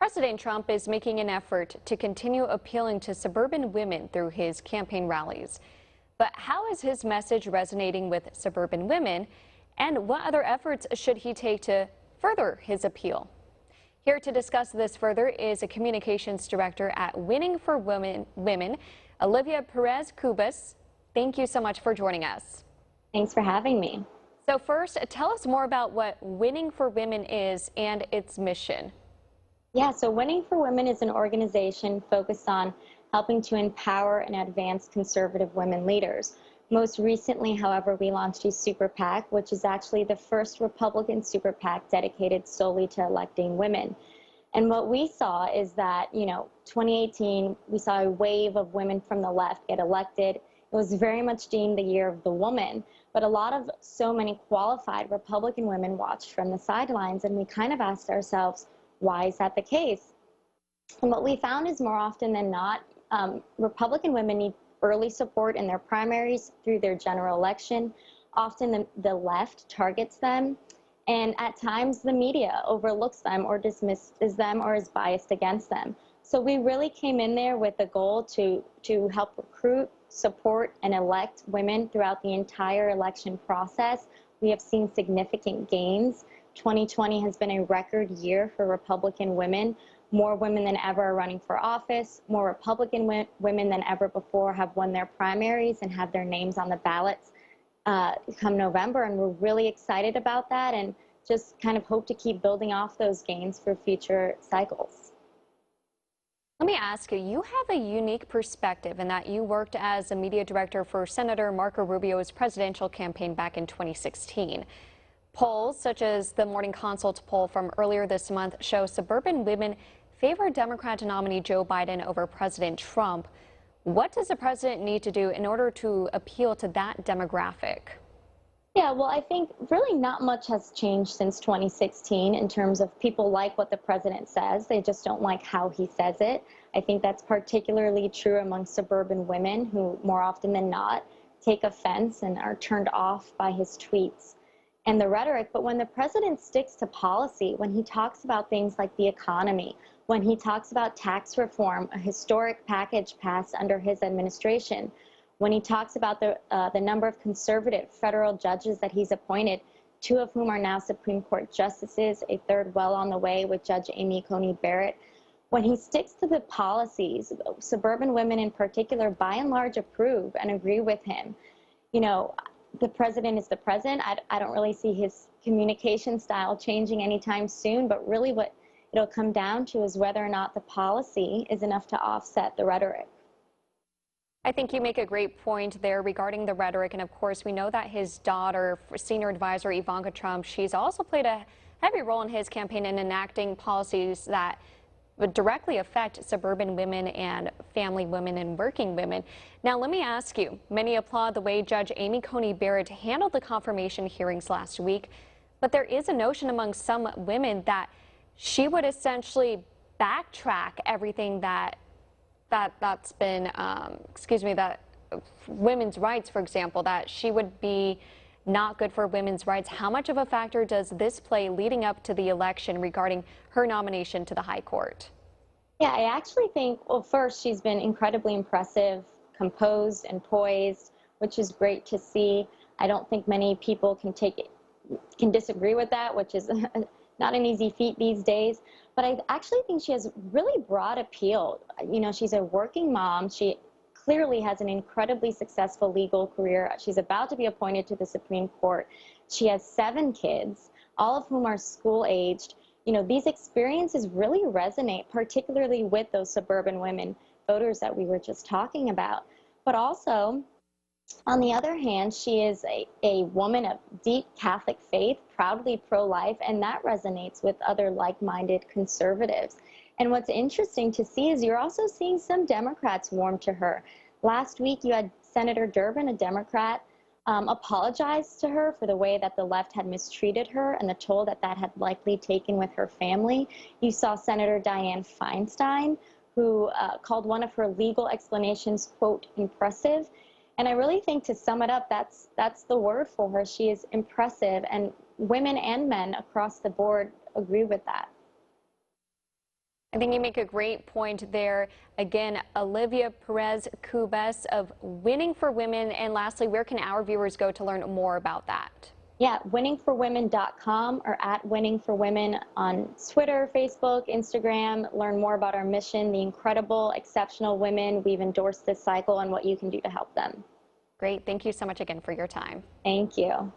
President Trump is making an effort to continue appealing to suburban women through his campaign rallies. But how is his message resonating with suburban women, and what other efforts should he take to further his appeal? Here to discuss this further is a communications director at Winning for Women, Olivia Perez-Cubas. Thank you so much for joining us. Thanks for having me. So first, tell us more about what Winning for Women is and its mission. Yeah, so Winning for Women is an organization focused on helping to empower and advance conservative women leaders. Most recently, however, we launched a super PAC, which is actually the first Republican super PAC dedicated solely to electing women. And what we saw is that, 2018, we saw a wave of women from the left get elected. It was very much deemed the year of the woman, but so many qualified Republican women watched from the sidelines, and we kind of asked ourselves, why is that the case? And what we found is more often than not, Republican women need early support in their primaries through their general election. Often the left targets them, and at times the media overlooks them or dismisses them or is biased against them. So we really came in there with the goal to help recruit, support, and elect women throughout the entire election process. We have seen significant gains. 2020 has been a record year for Republican women. More women than ever are running for office. More Republican women than ever before have won their primaries and have their names on the ballots come November. And we're really excited about that and just kind of hope to keep building off those gains for future cycles. Let me ask you, you have a unique perspective in that you worked as a media director for Senator Marco Rubio's presidential campaign back in 2016. Polls, such as the Morning Consult poll from earlier this month, show suburban women favor Democrat nominee Joe Biden over President Trump. What does the president need to do in order to appeal to that demographic? Yeah, well, I think really not much has changed since 2016 in terms of people like what the president says. They just don't like how he says it. I think that's particularly true among suburban women who more often than not take offense and are turned off by his tweets and the rhetoric. But when the president sticks to policy, when he talks about things like the economy, when he talks about tax reform, a historic package passed under his administration, when he talks about the number of conservative federal judges that he's appointed, 2 of whom are now Supreme Court justices, a third well on the way with Judge Amy Coney Barrett, when he sticks to the policies, suburban women in particular, by and large, approve and agree with him. The president is the president. I don't really see his communication style changing anytime soon, but really what it'll come down to is whether or not the policy is enough to offset the rhetoric. I think you make a great point there regarding the rhetoric, and of course we know that his daughter, senior advisor Ivanka Trump, she's also played a heavy role in his campaign in enacting policies that would directly affect suburban women and family women and working women. Now let me ask you, many applaud the way Judge Amy Coney Barrett handled the confirmation hearings last week, but there is a notion among some women that she would essentially backtrack everything that's been, that women's rights, for example, that she would be not good for women's rights. How much of a factor does this play leading up to the election regarding her nomination to the High Court? Yeah, I actually think, well, first, she's been incredibly impressive, composed and poised, which is great to see. I don't think many people can disagree with that, which is not an easy feat these days. But I actually think she has really broad appeal. She's a working mom. She clearly has an incredibly successful legal career. She's about to be appointed to the Supreme Court. She has 7 kids, all of whom are school-aged. These experiences really resonate, particularly with those suburban women voters that we were just talking about. But also, on the other hand, she is a woman of deep Catholic faith, proudly pro-life, and that resonates with other like-minded conservatives. And what's interesting to see is you're also seeing some Democrats warm to her. Last week, you had Senator Durbin, a Democrat, apologize to her for the way that the left had mistreated her and the toll that had likely taken with her family. You saw Senator Dianne Feinstein, who called one of her legal explanations, quote, impressive. And I really think, to sum it up, that's the word for her. She is impressive, and women and men across the board agree with that. I think you make a great point there. Again, Olivia Perez Cubes of Winning for Women. And lastly, where can our viewers go to learn more about that? Yeah, winningforwomen.com or at Winning for Women on Twitter, Facebook, Instagram. Learn more about our mission, the incredible, exceptional women we've endorsed this cycle, and what you can do to help them. Great. Thank you so much again for your time. Thank you.